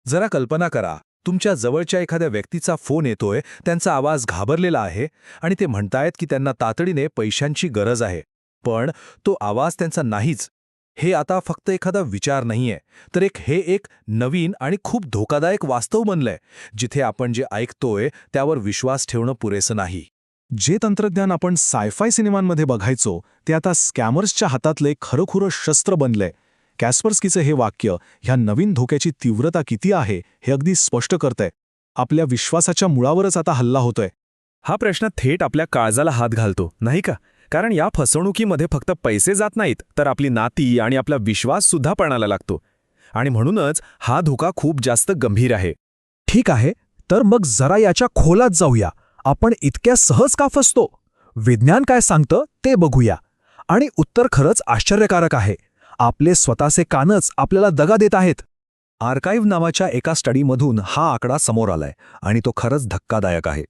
जरा कल्पना करा, तुमच्या जवळच्या एखाद्या व्यक्तीचा फोन येतोय, त्यांचा आवाज घाबरलेला आहे आणि ते म्हणतायत की त्यांना तातडीने पैशांची गरज आहे. पण तो आवाज त्यांचा नाहीच. हे आता फक्त एखादा विचार नाहीये, तर हे एक नवीन आणि खूप धोकादायक वास्तव बनलंय, जिथे आपण जे ऐकतोय त्यावर विश्वास ठेवणं पुरेसं नाही. जे तंत्रज्ञान आपण सायफाय सिनेमांमध्ये बघायचो ते आता स्कॅमर्सच्या हातातले खरोखरं शस्त्र बनलंय. कॅस्परस्कीचं हे वाक्य ह्या नवीन धोक्याची तीव्रता किती आहे हे अगदी स्पष्ट करतंय. आपल्या विश्वासाच्या मुळावरच आता हल्ला होतोय. हा प्रश्न थेट आपल्या काळजाला हात घालतो, नाही का? कारण या फसवणुकीमध्ये फक्त पैसे जात नाहीत, तर आपली नाती आणि आपला विश्वाससुद्धा पणाला लागतो. आणि म्हणूनच हा धोका खूप जास्त गंभीर आहे. ठीक आहे, तर मग जरा याच्या खोलात जाऊया. आपण इतक्या सहज का फसतो? विज्ञान काय सांगतं ते बघूया. आणि उत्तर खरंच आश्चर्यकारक आहे. आपले स्वतःचे कानच आपल्याला दगा देत आहेत. आर्काइव्ह नावाच्या एका स्टडीमधून हा आकडा समोर आलाय आणि तो खरंच धक्कादायक आहे.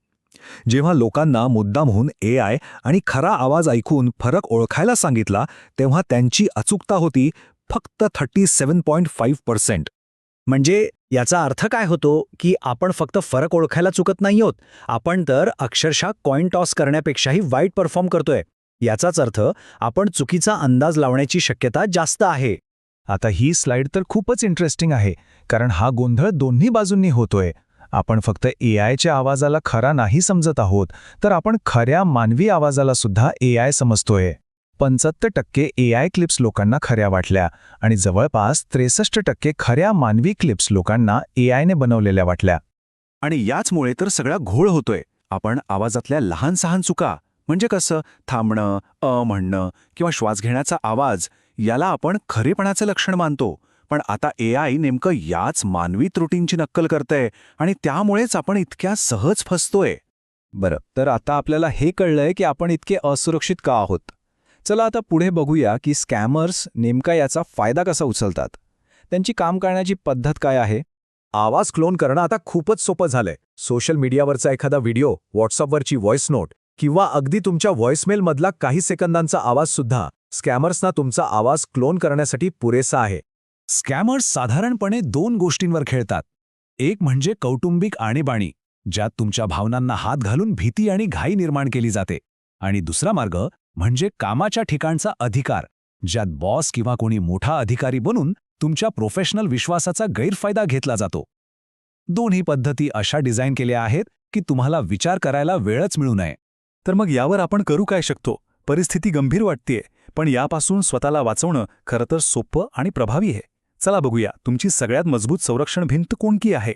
जेव्हा लोकांना मुद्दामहून AI आणि खरा आवाज ऐकून फरक ओळखायला सांगितला, तेव्हा त्यांची अचूकता होती फक्त 37.5%. म्हणजे याचा अर्थ काय होतो की आपण फक्त फरक ओळखायला चुकत नाही आहोत, आपण तर अक्षरशः कॉइन टॉस करण्यापेक्षाही वाईट परफॉर्म करतोय. याचाच अर्थ आपण चुकीचा अंदाज लावण्याची शक्यता जास्त आहे. आता ही स्लाइड तर खूपच इंटरेस्टिंग आहे, कारण हा गोंधळ दोन्ही बाजूंनी होतोय. आपण फक्त AIच्या आवाजाला खरा नाही समजत आहोत, तर आपण खऱ्या मानवी आवाजाला सुद्धा AI समजतोय. 75% AI क्लिप्स लोकांना खऱ्या वाटल्या आणि जवळपास 63% खऱ्या मानवी क्लिप्स लोकांना AIने बनवलेल्या वाटल्या. आणि याचमुळे तर सगळा घोळ होतोय. आपण आवाजातल्या लहान सहान चुका, म्हणजे कसं थांबणं, म्हणणं किंवा श्वास घेण्याचा आवाज, याला आपण खरेपणाचं लक्षण मानतो. पण आता AI नेमकं याच मानवी त्रुटींची नक्कल करतंय आणि त्यामुळेच आपण इतक्या सहज फसतोय. बरं, तर आता आपल्याला हे कळलंय की आपण इतके असुरक्षित का आहोत. चला आता पुढे बघूया की स्कॅमर्स नेमका याचा फायदा कसा उचलतात. त्यांची काम करण्याची पद्धत काय आहे. आवाज क्लोन करणं आता खूपच सोपं झालंय. सोशल मीडियावरचा एखादा व्हिडिओ, व्हॉट्सअपवरची व्हॉइस नोट किंवा अगदी तुमच्या व्हॉइसमेलमधला काही सेकंदांचा आवाजसुद्धा स्कॅमर्सना तुमचा आवाज क्लोन करण्यासाठी पुरेसा आहे. स्कॅमर्स साधारणपणे 2 गोष्टींवर खेळतात. एक म्हणजे कौटुंबिक आणीबाणी, ज्यात तुमच्या भावनांना हात घालून भीती आणि घाई निर्माण केली जाते. आणि दुसरा मार्ग म्हणजे कामाच्या ठिकाणचा अधिकार, ज्यात बॉस किंवा कोणी मोठा अधिकारी बनून तुमच्या प्रोफेशनल विश्वासाचा गैरफायदा घेतला जातो. दोन्ही पद्धती अशा डिझाईन केल्या आहेत की तुम्हाला विचार करायला वेळच मिळू नये. तर मग यावर आपण करू काय शकतो? परिस्थिती गंभीर वाटतेय, पण यापासून स्वतःला वाचवणं खरं तर सोपं आणि प्रभावी आहे. चला बघूया तुमची सगळ्यात मजबूत संरक्षण भिंत कोणती आहे.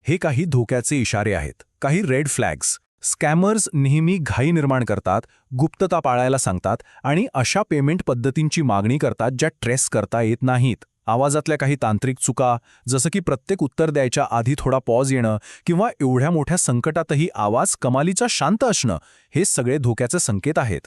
हे काही धोक्याचे इशारे आहेत, काही रेड फ्लॅग्स. स्कॅमर्स नेहमी घाई निर्माण करतात, गुप्तता पाळायला सांगतात आणि अशा पेमेंट पद्धतींची मागणी करतात ज्या ट्रेस करता येत नाहीत. आवाजातल्या काही तांत्रिक चुका, जसं की प्रत्येक उत्तर द्यायच्या आधी थोडा पॉज येणं किंवा एवढ्या मोठ्या संकटातही आवाज कमालीचा शांत असणं, हे सगळे धोक्याचे संकेत आहेत.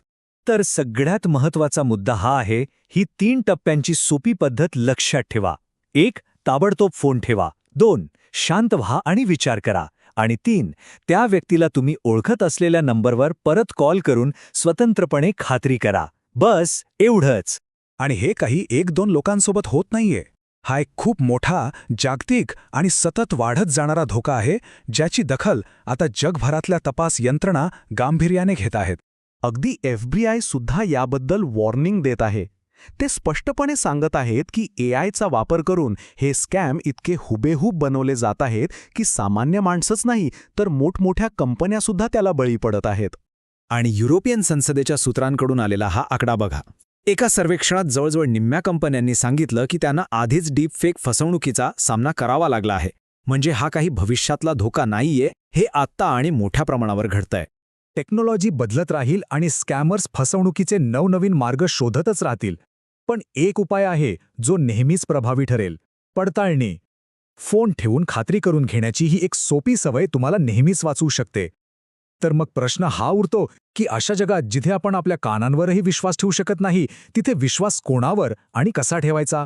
तर सगळ्यात महत्त्वाचा मुद्दा हा आहे, ही 3 टप्प्यांची सोपी पद्धत लक्षात ठेवा. 1. ताबडतोब फोन ठेवा. 2. शांत व्हा आणि विचार करा. आणि 3. त्या व्यक्तीला तुम्ही ओळखत असलेल्या नंबरवर परत कॉल करून स्वतंत्रपणे खात्री करा. बस एवढंच. आणि हे काही 1-2 लोकांसोबत होत नाहीये. हा एक खूप मोठा, जागतिक आणि सतत वाढत जाणारा धोका आहे, ज्याची दखल आता जगभरातल्या तपास यंत्रणा गांभीर्याने घेत आहेत. अगदी FBI सुद्धा याबद्दल वॉर्निंग देत आहे. ते स्पष्टपणे सांगत आहेत की AIचा वापर करून हे स्कॅम इतके हुबेहूब बनवले जात आहेत की सामान्य माणसंच नाही, तर मोठमोठ्या कंपन्यासुद्धा त्याला बळी पडत आहेत. आणि युरोपियन संसदेच्या सूत्रांकडून आलेला हा आकडा बघा. एका सर्वेक्षणात जवळजवळ निम्म्या कंपन्यांनी सांगितलं की त्यांना आधीच डीपफेक फसवणुकीचा सामना करावा लागला आहे. म्हणजे हा काही भविष्यातला धोका नाहीये, हे आत्ता आणि मोठ्या प्रमाणावर घडतंय. टेक्नॉलॉजी बदलत राहील आणि स्कॅमर्स फसवणुकीचे नवनवीन मार्ग शोधतच राहतील. पण एक उपाय आहे जो नेहमीच प्रभावी ठरेल: पडताळणी. फोन ठेवून खात्री करून घेण्याची ही एक सोपी सवय तुम्हाला नेहमीच वाचवू शकते. तर मग प्रश्न हा उरतो की अशा जगात जिथे आपण आपल्या कानांवरही विश्वास ठेवू शकत नाही, तिथे विश्वास कोणावर आणि कसा ठेवायचा?